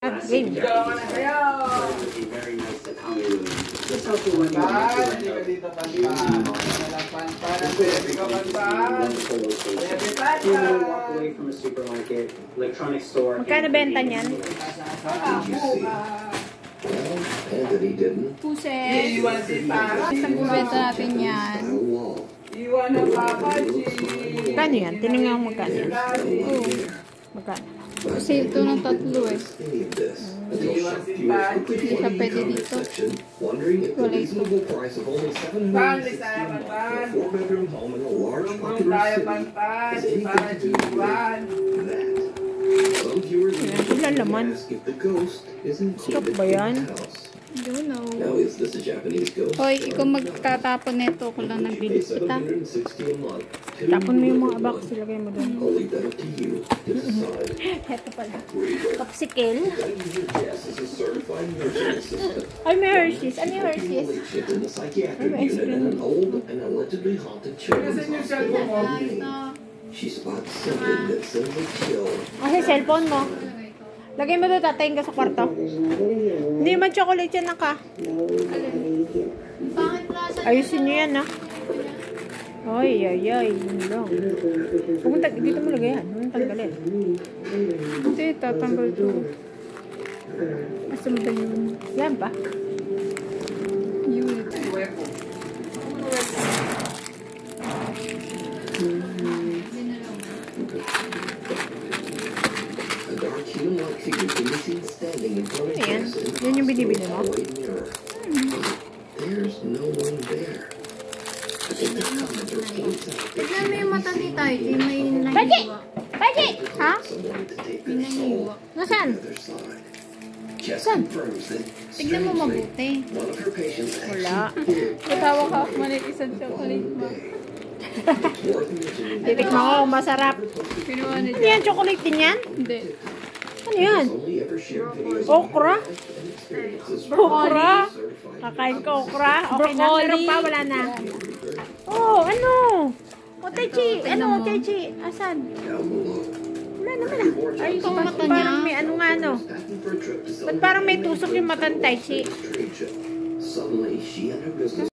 Game. Magkano benta niyan? Puset. Isang bubenta natin yan. Magkano yan? Tinignan mo magkano. Oo. Magkano? Sale to ng 3 eh. Hindi siya pwede dito. Kulay ko. Ilan laman? Stop ba yan? I don't know. Now, is this a Japanese ghost? Hoy, ikaw magtatapon nito. Ako lang nagbili kita. Tapon mo yung mga box. Ilagay mo doon. I'll leave that up to you to decide. Ito pala. Popsicle. Yes, is a certified nursing assistant. Ay, may Hershey's. Ano yung Hershey's? Relationship in the psychiatric unit in an old and allegedly haunted children's hospital. She spots something that sends a chill. Kasi cellphone mo. Lagay mo doon, tatayin ka sa kwarto. Hindi man chocolate yan, naka. Ayusin nyo yan, ha? Ay. Yun lang. Pumunta, dito mo lagay yan. Huwag tanggalin. Hindi, tatanggal ito. Asa mo tayo yun? Yan pa? Unit. Ayan. Yan yung binibili mo? There's no one there. Tignan mo yung mata ni Taiji. May Taiji! nahiwa. Taiji! Ha? May nahiwa. Nasaan? Saan? Tignan mo mabuti. Wala. Katawa ka. Malit isang chocolate mo. Titikman ko, masarap. Pinuha na Ano dyan. yan? Chocolate din yan? Hindi. Ano yan? Okra? Okra? Kakain ko okra? Okay na, meron pa, wala na. Oh, ano? O, Taichi. Ano, Taichi? Asan? Wala naman ah. Ay, Ito ang mata parang niya. may ano nga, no? Ba't parang may tusok yung mata ng Taichi? Suddenly, she and her business